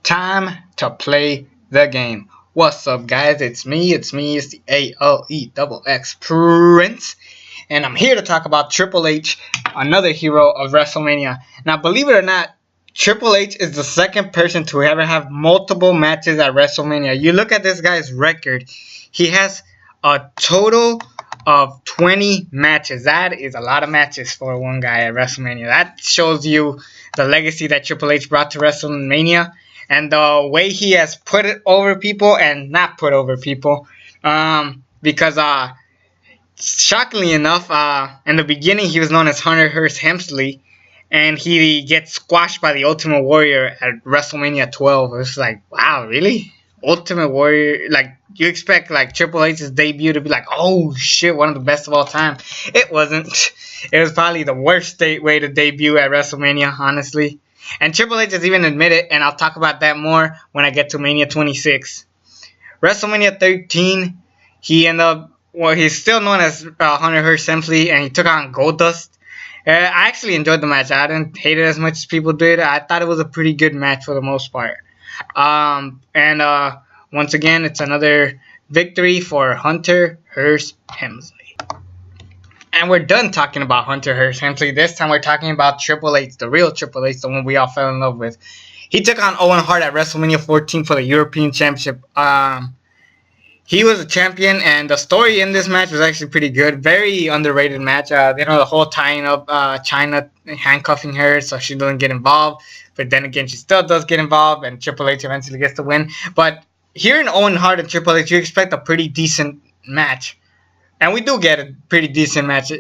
Time to play the game. What's up, guys? It's me, it's the ALEXX Prince, and I'm here to talk about Triple H, another hero of WrestleMania. Now, believe it or not, Triple H is the second person to ever have multiple matches at WrestleMania. You look at this guy's record, he has a total of 20 matches. That is a lot of matches for one guy at WrestleMania. That shows you the legacy that Triple H brought to WrestleMania and the way he has put it over people and not put over people. Because shockingly enough, in the beginning he was known as Hearst Helmsley, and he gets squashed by the Ultimate Warrior at WrestleMania 12. It was like, wow, really? Ultimate Warrior? Like, you expect like Triple H's debut to be like, oh shit, one of the best of all time. It wasn't. It was probably the worst way to debut at WrestleMania, honestly. And Triple H has even admitted, and I'll talk about that more when I get to Mania 26. WrestleMania 13, he ended up, well, he's still known as Hearst Helmsley, and he took on Goldust. I actually enjoyed the match. I didn't hate it as much as people did. I thought it was a pretty good match for the most part. Once again, it's another victory for Hearst Helmsley. And we're done talking about Hearst Helmsley. This time we're talking about Triple H, the real Triple H, the one we all fell in love with. He took on Owen Hart at WrestleMania 14 for the European Championship. He was a champion, and the story in this match was actually pretty good. Very underrated match. The whole tying up Chyna, handcuffing her so she doesn't get involved. But then again, she still does get involved, and Triple H eventually gets the win. But here in Owen Hart and Triple H, you expect a pretty decent match. And we do get a pretty decent match.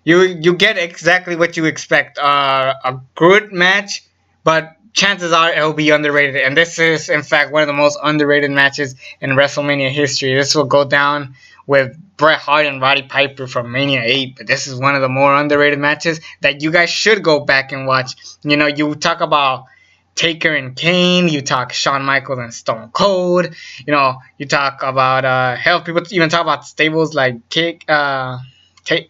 You get exactly what you expect. A good match, but chances are it will be underrated. And this is, in fact, one of the most underrated matches in WrestleMania history. This will go down with Bret Hart and Roddy Piper from Mania 8. But this is one of the more underrated matches that you guys should go back and watch. You know, you talk about Taker and Kane. You talk Shawn Michaels and Stone Cold. You know, you talk about, hell, people even talk about stables like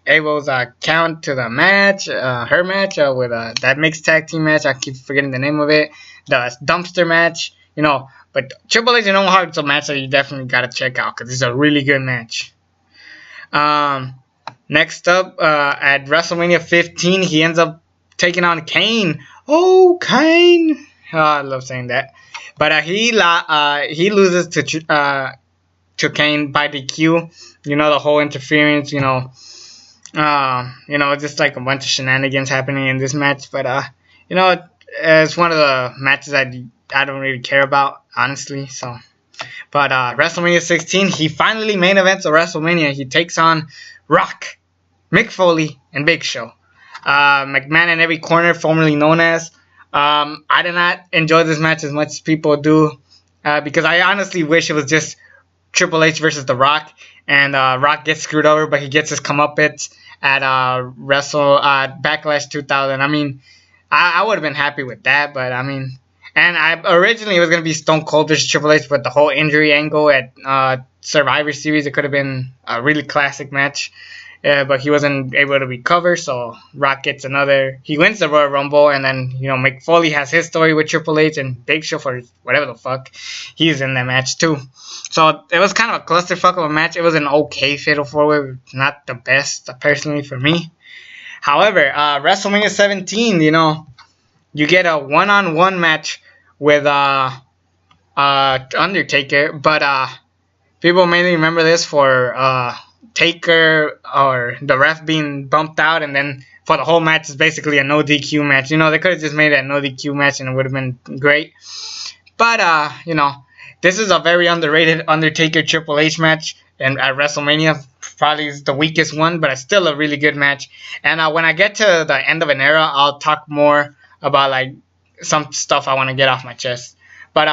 Abel's count to the match, her match with that mixed tag team match. I keep forgetting the name of it. The dumpster match, you know. But Triple H and Owen Hart is a match that you definitely gotta check out because it's a really good match. Next up, at WrestleMania 15, he ends up taking on Kane. Oh, Kane! Oh, I love saying that. But he loses to Kane by DQ. You know, the whole interference. You know, just like a bunch of shenanigans happening in this match. But you know, it's one of the matches I don't really care about, honestly. So, but WrestleMania 16, he finally main events of WrestleMania. He takes on Rock, Mick Foley, and Big Show. McMahon in every corner, formerly known as. I did not enjoy this match as much as people do, because I honestly wish it was just Triple H versus The Rock, and Rock gets screwed over, but he gets his comeuppance at Backlash 2000. I mean, I would have been happy with that, but I mean, and originally it was gonna be Stone Cold versus Triple H, but the whole injury angle at Survivor Series, it could have been a really classic match. But he wasn't able to recover, so Rock gets another. He wins the Royal Rumble, and then, you know, Mick Foley has his story with Triple H, and Big Show, for whatever the fuck, he's in that match too. So it was kind of a clusterfuck of a match. It was an okay Fatal 4-Way, not the best, personally, for me. However, WrestleMania 17, you know, you get a one-on-one match with Undertaker, but people mainly remember this for Taker or the ref being bumped out, and then for the whole match is basically a no DQ match. You know, they could have just made it a no DQ match and it would have been great. But you know, this is a very underrated Undertaker Triple H match, and at WrestleMania probably is the weakest one, but it's still a really good match. And when I get to the end of an era, I'll talk more about like some stuff I want to get off my chest. But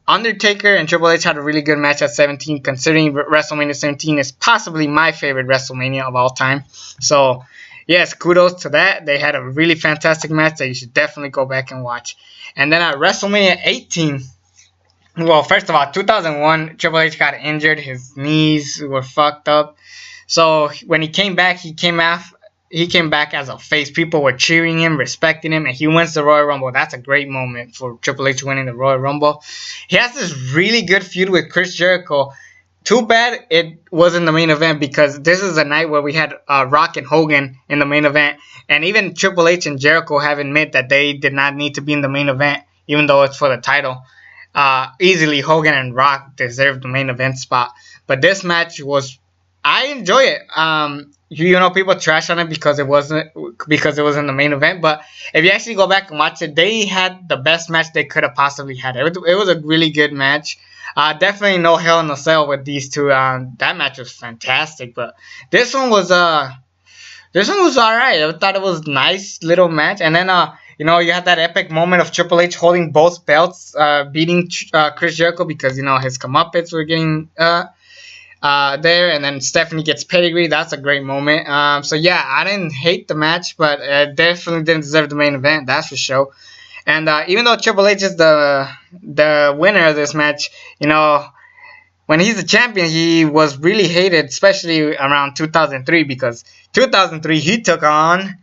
Undertaker and Triple H had a really good match at 17, considering WrestleMania 17 is possibly my favorite WrestleMania of all time. So, yes, kudos to that. They had a really fantastic match that you should definitely go back and watch. And then at WrestleMania 18, well, first of all, 2001, Triple H got injured. His knees were fucked up. So, when he came back, he came he came back as a face. People were cheering him, respecting him, and he wins the Royal Rumble. That's a great moment for Triple H winning the Royal Rumble. He has this really good feud with Chris Jericho. Too bad it wasn't the main event, because this is a night where we had Rock and Hogan in the main event, and even Triple H and Jericho have admitted that they did not need to be in the main event, even though it's for the title. Easily Hogan and Rock deserved the main event spot, but this match was, I enjoy it. You know, people trash on it because it was in the main event, but if you actually go back and watch it, they had the best match they could have possibly had. It was a really good match. Definitely no Hell in a Cell with these two. That match was fantastic, but this one was alright. I thought it was a nice little match, and then you know, you had that epic moment of Triple H holding both belts, beating Chris Jericho, because you know his comeuppance were getting there, and then Stephanie gets pedigree. That's a great moment. So yeah, I didn't hate the match, but it definitely didn't deserve the main event. That's for sure. And even though Triple H is the winner of this match, you know, when he's the champion, he was really hated, especially around 2003, because 2003 he took on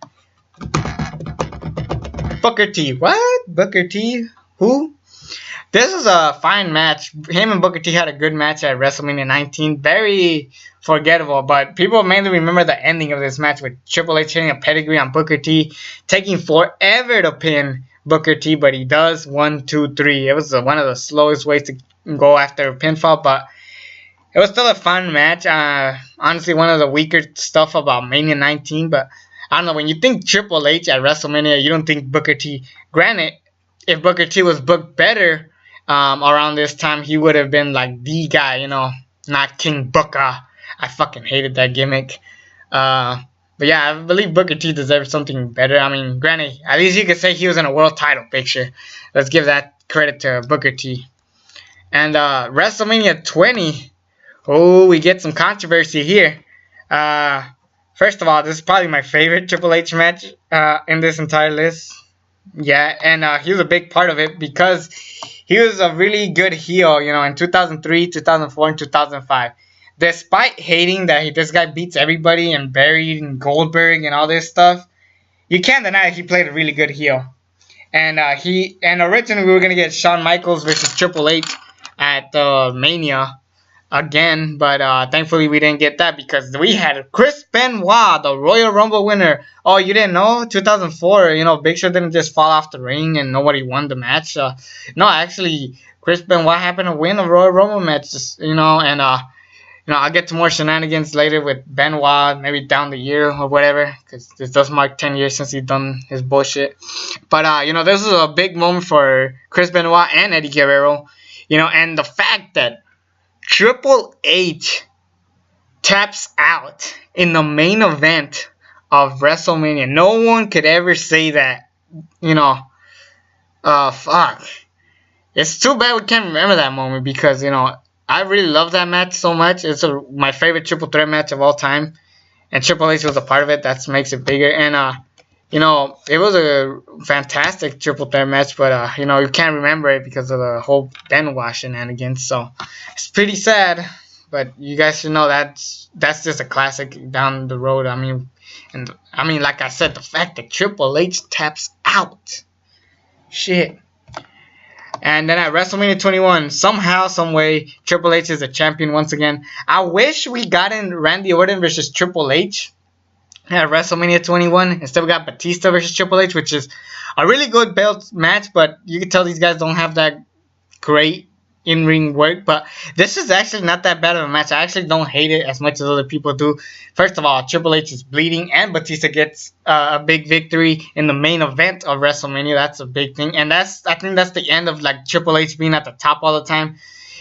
Booker T. What? Booker T? Who? This is a fine match. Him and Booker T had a good match at WrestleMania 19. Very forgettable, but people mainly remember the ending of this match with Triple H hitting a pedigree on Booker T, taking forever to pin Booker T, but he does. 1, 2, 3. It was one of the slowest ways to go after a pinfall, but it was still a fun match. Honestly, one of the weaker stuff about Mania 19, but I don't know, when you think Triple H at WrestleMania, you don't think Booker T. Granted, if Booker T was booked better around this time, he would have been like the guy, you know, not King Booker. I fucking hated that gimmick. But yeah, I believe Booker T deserves something better. I mean, granted, at least you could say he was in a world title picture. Let's give that credit to Booker T. And WrestleMania 20, oh, we get some controversy here. First of all, this is probably my favorite Triple H match in this entire list. Yeah, and he was a big part of it because he was a really good heel, you know, in 2003, 2004, and 2005. Despite hating that this guy beats everybody and buried and Goldberg and all this stuff, you can't deny he played a really good heel. And originally we were gonna get Shawn Michaels versus Triple H at Mania again, but thankfully we didn't get that because we had Chris Benoit, the Royal Rumble winner. Oh, you didn't know? 2004, you know, Big Show didn't just fall off the ring and nobody won the match. No, actually, Chris Benoit happened to win a Royal Rumble match, you know, and you know, I'll get to more shenanigans later with Benoit, maybe down the year or whatever, because this does mark 10 years since he's done his bullshit. But, you know, this is a big moment for Chris Benoit and Eddie Guerrero, you know, and the fact that Triple H taps out in the main event of WrestleMania. No one could ever say that, you know, fuck. It's too bad we can't remember that moment because, you know, I really love that match so much. It's my favorite triple threat match of all time. And Triple H was a part of it. That makes it bigger. And, you know, it was a fantastic triple threat match. But, you know, you can't remember it because of the whole Benoit shenanigans. So, it's pretty sad. But you guys should know that's just a classic down the road. I mean, like I said, the fact that Triple H taps out. Shit. And then at WrestleMania 21, somehow, someway, Triple H is a champion once again. I wish we got in Randy Orton versus Triple H at WrestleMania 21. Instead, we got Batista versus Triple H, which is a really good belt match. But you can tell these guys don't have that great in-ring work. But this is actually not that bad of a match. I actually don't hate it as much as other people do. First of all, Triple H is bleeding, and Batista gets a big victory in the main event of WrestleMania. That's a big thing, and I think that's the end of like Triple H being at the top all the time.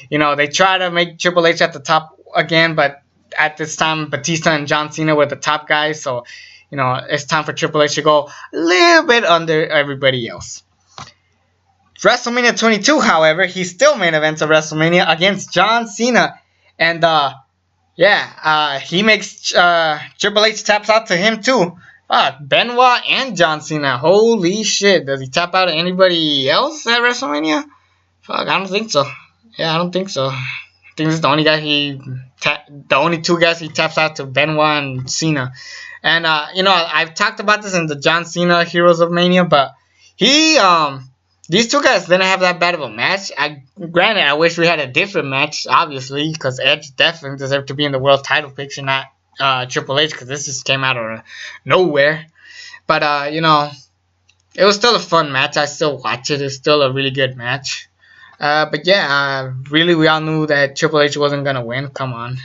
You know, they try to make Triple H at the top again, but at this time, Batista and John Cena were the top guys. So, you know, it's time for Triple H to go a little bit under everybody else. WrestleMania 22, however, he still main events of WrestleMania against John Cena. And, he makes Triple H taps out to him too. Benoit and John Cena. Holy shit. Does he tap out to anybody else at WrestleMania? Fuck, I don't think so. Yeah, I don't think so. I think this is the only guy the only two guys he taps out to, Benoit and Cena. And you know, I've talked about this in the John Cena Heroes of Mania, but these two guys didn't have that bad of a match. Granted, I wish we had a different match, obviously, because Edge definitely deserved to be in the world title picture, not Triple H, because this just came out of nowhere. But you know, it was still a fun match. I still watch it. It's still a really good match. But yeah, really, we all knew that Triple H wasn't gonna win. Come on, at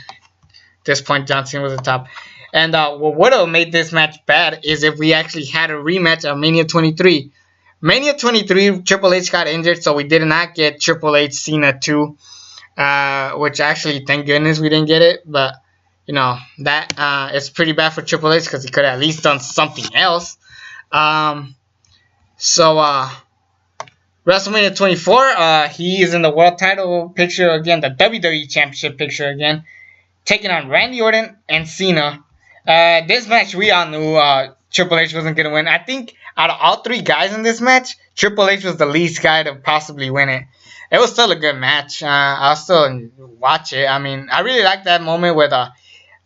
this point, John Cena was the top. And what would have made this match bad is if we actually had a rematch of Mania 23. Mania 23, Triple H got injured, so we did not get Triple H Cena 2, which actually, thank goodness we didn't get it. But you know, that it's pretty bad for Triple H because he could have at least done something else. WrestleMania 24, he is in the world title picture again, the WWE Championship picture again, taking on Randy Orton and Cena. This match, we all knew Triple H wasn't going to win. I think out of all three guys in this match, Triple H was the least guy to possibly win it. It was still a good match. I'll still watch it. I mean, I really like that moment with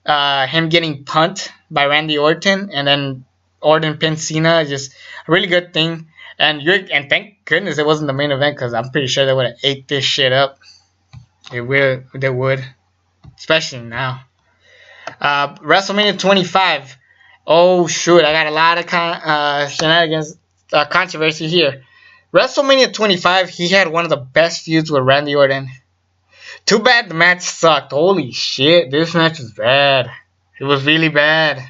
him getting punt by Randy Orton, and then Orton pinned Cena. Just a really good thing. And thank goodness it wasn't the main event, because I'm pretty sure they would have ate this shit up. They would. Especially now. WrestleMania 25. Oh, shoot. I got a lot of shenanigans, controversy here. WrestleMania 25, he had one of the best feuds with Randy Orton. Too bad the match sucked. Holy shit. This match was bad. It was really bad.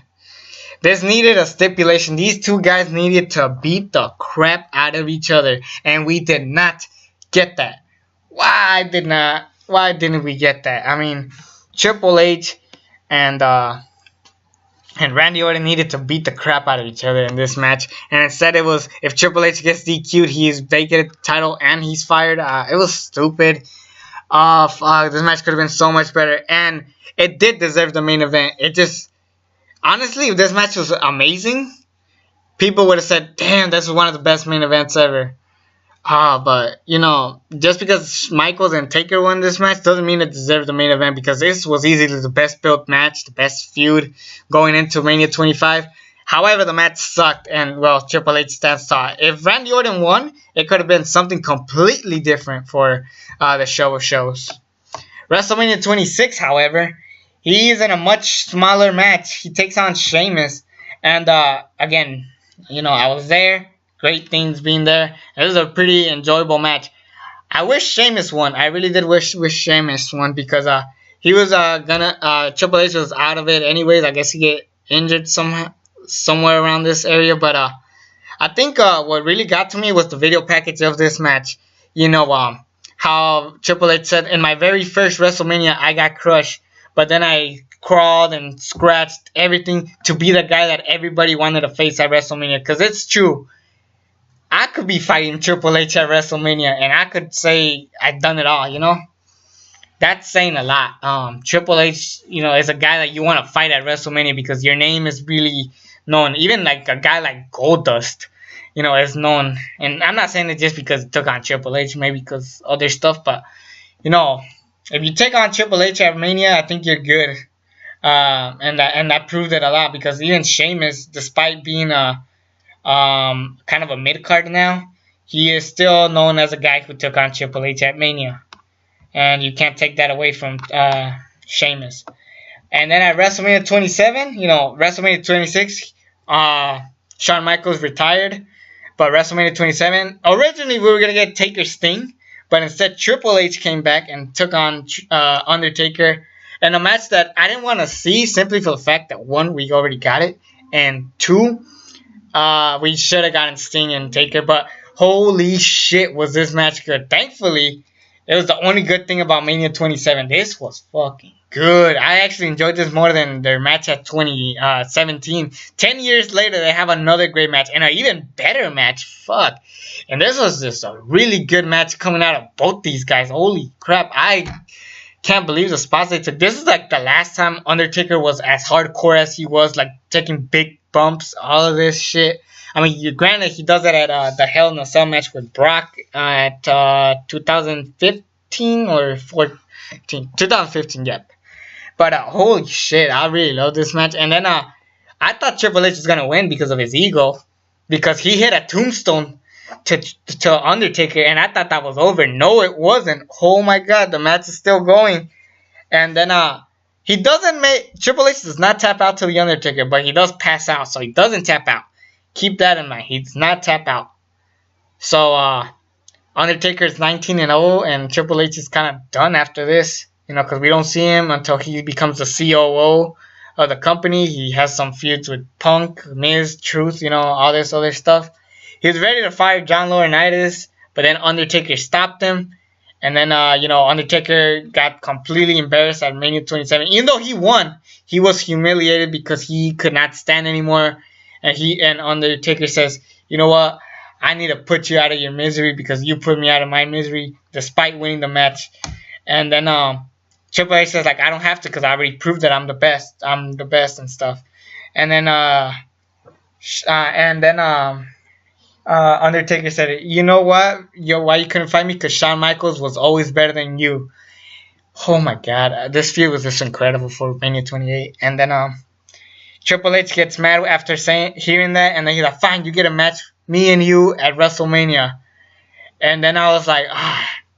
This needed a stipulation. These two guys needed to beat the crap out of each other. And we did not get that. Why didn't we get that? I mean, Triple H and Randy Orton needed to beat the crap out of each other in this match. And instead it was, if Triple H gets DQ'd, he's vacated the title and he's fired. It was stupid. Oh, fuck. This match could have been so much better. And it did deserve the main event. It just... Honestly, if this match was amazing, people would have said, damn, this was one of the best main events ever. But, you know, just because Michaels and Taker won this match doesn't mean it deserved the main event, because this was easily the best built match, the best feud going into Mania 25. However, the match sucked, and, well, Triple H stands tall. If Randy Orton won, it could have been something completely different for the show of shows. WrestleMania 26, however, he is in a much smaller match. He takes on Sheamus. And, again, you know, I was there. Great things being there. It was a pretty enjoyable match. I wish Sheamus won. I really did wish Sheamus won, because he was Triple H was out of it anyways. I guess he get injured somewhere around this area. But I think what really got to me was the video package of this match. You know, how Triple H said, in my very first WrestleMania, I got crushed. But then I crawled and scratched everything to be the guy that everybody wanted to face at WrestleMania. Because it's true. I could be fighting Triple H at WrestleMania, and I could say I've done it all, you know? That's saying a lot. Triple H, you know, is a guy that you want to fight at WrestleMania because your name is really known. Even like a guy like Goldust, you know, is known. And I'm not saying it just because he took on Triple H, maybe because other stuff. But, you know, if you take on Triple H at Mania, I think you're good. And that proved it a lot, because even Sheamus, despite being kind of a mid-card now, he is still known as a guy who took on Triple H at Mania. And you can't take that away from Sheamus. And then at WrestleMania 27, you know, WrestleMania 26, Shawn Michaels retired. But WrestleMania 27, originally we were going to get Taker Sting. But instead, Triple H came back and took on Undertaker. And a match that I didn't want to see, simply for the fact that, one, we already got it. And two, we should have gotten Sting and Taker. But holy shit, was this match good. Thankfully, it was the only good thing about Mania 27. This was fucking good. I actually enjoyed this more than their match at 2017. 10 years later, they have another great match. And an even better match. Fuck. And this was just a really good match coming out of both these guys. Holy crap. I can't believe the spots they took. This is like the last time Undertaker was as hardcore as he was. Like taking big bumps. All of this shit. I mean, granted, he does it at the Hell in a Cell match with Brock at 2015 or 14. 2015, yep. But holy shit, I really love this match. And then I thought Triple H was gonna win because of his ego, because he hit a tombstone to Undertaker, and I thought that was over. No, it wasn't. Oh my God, the match is still going. And then he doesn't make Triple H does not tap out to the Undertaker, but he does pass out, so he doesn't tap out. Keep that in mind. He does not tap out. So Undertaker is 19-0, and Triple H is kind of done after this, because we don't see him until he becomes the COO of the company. He has some feuds with Punk, Miz, Truth, all this other stuff. He was ready to fire John Laurinaitis, but then Undertaker stopped him. And then, Undertaker got completely embarrassed at Mania 27. Even though he won, he was humiliated because he could not stand anymore. And Undertaker says, you know what? I need to put you out of your misery because you put me out of my misery despite winning the match. And then Triple H says, like, I don't have to because I already proved that I'm the best. I'm the best and stuff. And then Undertaker said, you know what? Why you couldn't fight me? Because Shawn Michaels was always better than you. Oh my God. This feud was just incredible for Mania 28. And then Triple H gets mad after hearing that. And then he's like, fine, you get a match, me and you, at WrestleMania. And then I was like,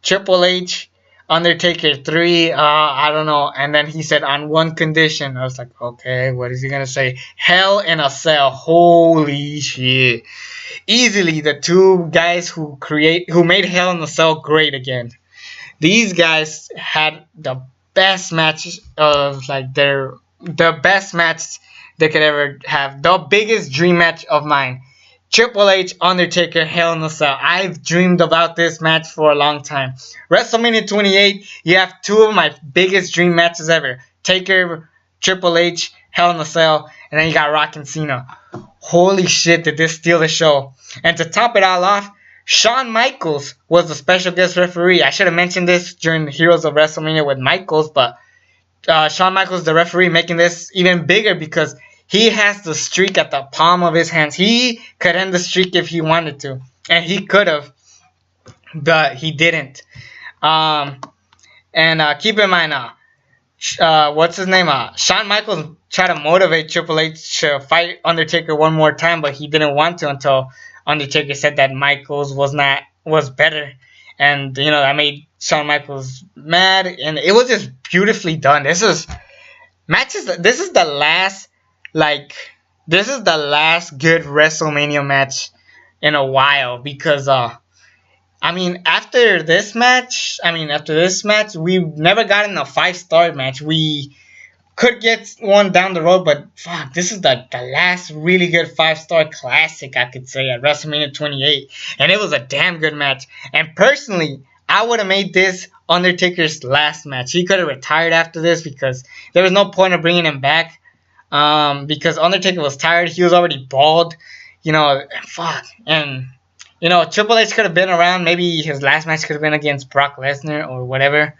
Triple H, Undertaker 3, I don't know. And then he said, on one condition. I was like, okay, what is he going to say? Hell in a Cell. Holy shit. Easily the two guys who made Hell in a Cell great again. These guys had the best matches of the best match they could ever have. The biggest dream match of mine. Triple H, Undertaker, Hell in a Cell. I've dreamed about this match for a long time. WrestleMania 28, you have two of my biggest dream matches ever. Taker, Triple H, Hell in a Cell, and then you got Rock and Cena. Holy shit, did this steal the show. And to top it all off, Shawn Michaels was the special guest referee. I should have mentioned this during the Heroes of WrestleMania with Michaels, but Shawn Michaels, the referee, making this even bigger because he has the streak at the palm of his hands. He could end the streak if he wanted to. And he could have. But he didn't. Keep in mind, what's his name? Shawn Michaels tried to motivate Triple H to fight Undertaker one more time, but he didn't want to until Undertaker said that Michaels was better. And, that made Shawn Michaels mad. And it was just beautifully done. This is the last good WrestleMania match in a while because after this match, we've never gotten a 5-star match. We could get one down the road, but fuck, this is the last really good 5-star classic, I could say, at WrestleMania 28. And it was a damn good match. And personally, I would have made this Undertaker's last match. He could have retired after this because there was no point of bringing him back. Because Undertaker was tired. He was already bald. Fuck. And, Triple H could have been around. Maybe his last match could have been against Brock Lesnar or whatever.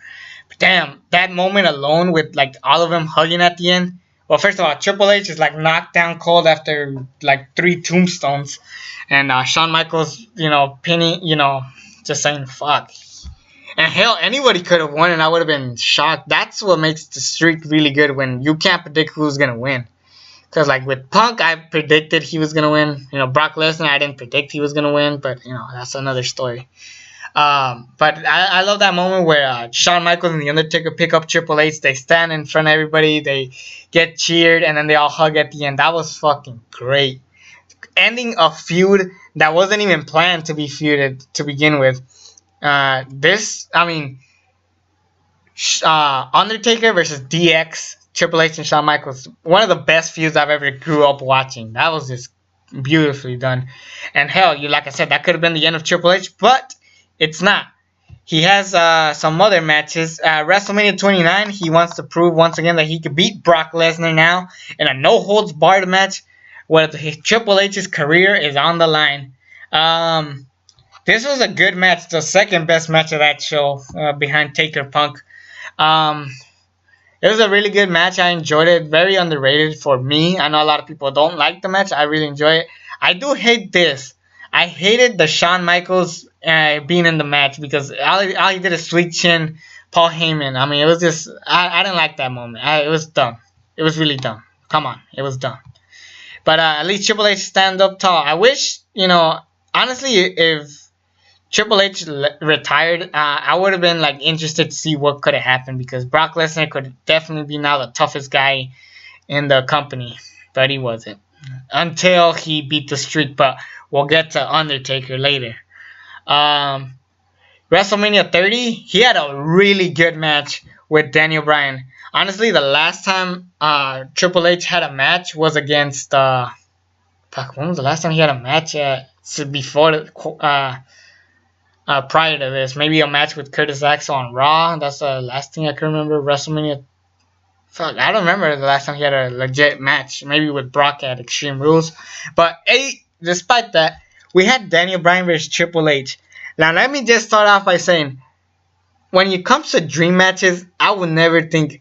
But damn, that moment alone with, all of them hugging at the end. Well, first of all, Triple H is, knocked down cold after, 3 tombstones. And Shawn Michaels, pinning, just saying, fuck. And hell, anybody could have won and I would have been shocked. That's what makes the streak really good when you can't predict who's going to win. Because, with Punk, I predicted he was going to win. Brock Lesnar, I didn't predict he was going to win. But, that's another story. But I love that moment where Shawn Michaels and The Undertaker pick up Triple H. They stand in front of everybody. They get cheered. And then they all hug at the end. That was fucking great. Ending a feud that wasn't even planned to be feuded to begin with. Undertaker versus DX, Triple H and Shawn Michaels, one of the best feuds I've ever grew up watching. That was just beautifully done. And hell, like I said, that could have been the end of Triple H, but it's not. He has some other matches. WrestleMania 29, he wants to prove once again that he could beat Brock Lesnar now in a no-holds-barred match where Triple H's career is on the line. This was a good match, the second best match of that show, behind Taker Punk. It was a really good match. I enjoyed it. Very underrated for me. I know a lot of people don't like the match. I really enjoy it. I do hate this. I hated the Shawn Michaels being in the match because all he did is sweet chin Paul Heyman. It was just... I didn't like that moment. It was dumb. It was really dumb. Come on. It was dumb. But at least Triple H stand up tall. I wish, honestly, if Triple H retired, I would have been like interested to see what could have happened, because Brock Lesnar could definitely be now the toughest guy in the company, but he wasn't until he beat the streak. But we'll get to Undertaker later. WrestleMania 30, he had a really good match with Daniel Bryan. Honestly, the last time Triple H had a match was against when was the last time he had a match? Before prior to this, maybe a match with Curtis Axel on Raw. That's the last thing I can remember. WrestleMania. Fuck, I don't remember the last time he had a legit match. Maybe with Brock at Extreme Rules. But despite that, we had Daniel Bryan versus Triple H. Now let me just start off by saying, when it comes to dream matches, I would never think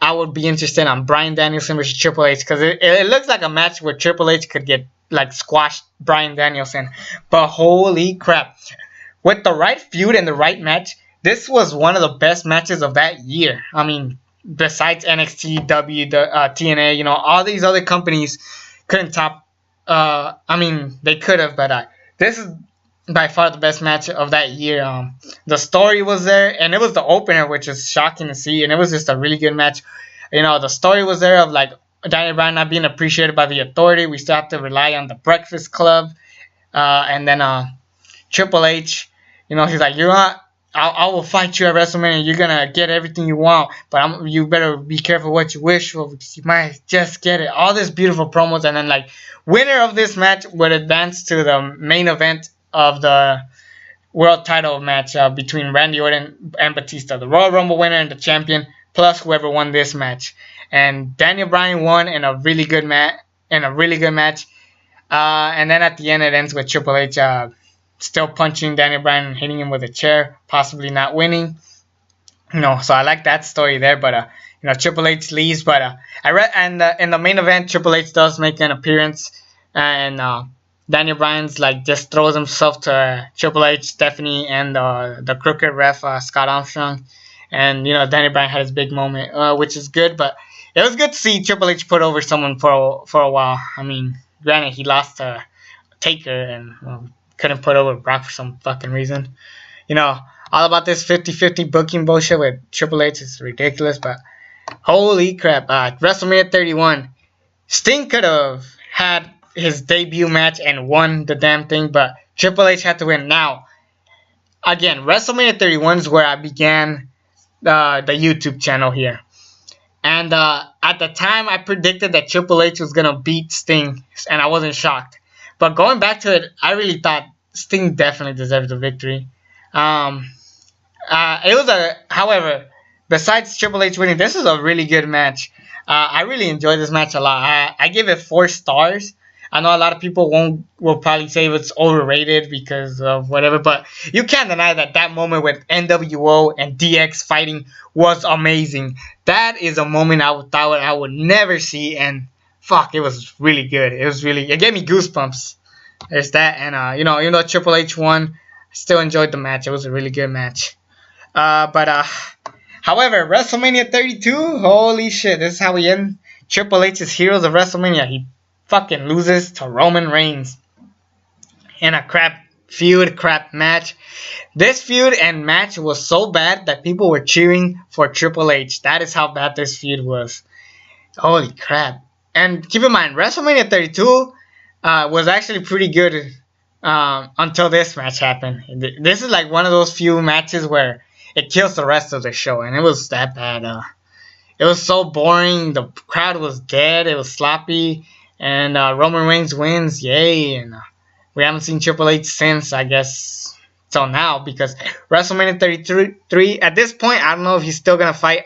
I would be interested on Bryan Danielson versus Triple H, because it looks like a match where Triple H could get like squashed Bryan Danielson. But holy crap, with the right feud and the right match, this was one of the best matches of that year. I mean, besides NXT, TNA, all these other companies couldn't top. They could have, but this is by far the best match of that year. The story was there, and it was the opener, which is shocking to see, and it was just a really good match. The story was there of like Daniel Bryan not being appreciated by the Authority. We still have to rely on the Breakfast Club, and then Triple H, he's like, I will fight you at WrestleMania. You're gonna get everything you want, but you better be careful what you wish for, because you might just get it. All these beautiful promos, and then like winner of this match would advance to the main event of the world title match between Randy Orton and Batista, the Royal Rumble winner and the champion, plus whoever won this match. And Daniel Bryan won in a really good match. And then at the end, it ends with Triple H still punching Daniel Bryan and hitting him with a chair, possibly not winning. So I like that story there. But Triple H leaves. But I read, and in the main event, Triple H does make an appearance, and Daniel Bryan's like just throws himself to Triple H, Stephanie, and the crooked ref Scott Armstrong, and Daniel Bryan had his big moment, which is good. But it was good to see Triple H put over someone for a while. I mean, granted, he lost to Taker and couldn't put over Brock for some fucking reason. All about this 50-50 booking bullshit with Triple H is ridiculous. But holy crap, WrestleMania 31, Sting could have had his debut match and won the damn thing, but Triple H had to win. Now, again, WrestleMania 31 is where I began the YouTube channel here. And at the time, I predicted that Triple H was going to beat Sting, and I wasn't shocked. But going back to it, I really thought Sting definitely deserved the victory. However, besides Triple H winning, this is a really good match. I really enjoyed this match a lot. I give it 4 stars. I know a lot of people will probably say it's overrated because of whatever, but you can't deny that moment with NWO and DX fighting was amazing. That is a moment I thought I would never see, and fuck, it was really good. It gave me goosebumps. There's that, and even though Triple H won, I still enjoyed the match. It was a really good match. However, WrestleMania 32, holy shit, this is how we end Triple H's Heroes of WrestleMania. He fucking loses to Roman Reigns in a crap match. This feud and match was so bad that people were cheering for Triple H. That is how bad this feud was. Holy crap. And keep in mind, WrestleMania 32 was actually pretty good until this match happened. This is like one of those few matches where it kills the rest of the show, and it was that bad. It was so boring. The crowd was dead. It was sloppy. And Roman Reigns wins, yay! And we haven't seen Triple H since, I guess, till now, because WrestleMania 33, at this point, I don't know if he's still going to fight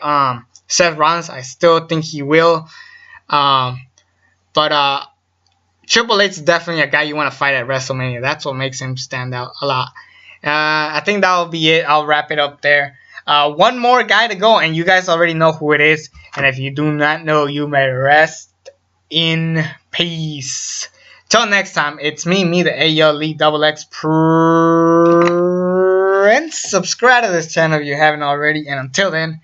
Seth Rollins. I still think he will. But Triple H is definitely a guy you want to fight at WrestleMania. That's what makes him stand out a lot. I think that'll be it. I'll wrap it up there. One more guy to go, and you guys already know who it is. And if you do not know, you may rest in peace. Till next time, it's me, the ALE Prince. Subscribe to this channel if you haven't already. And until then,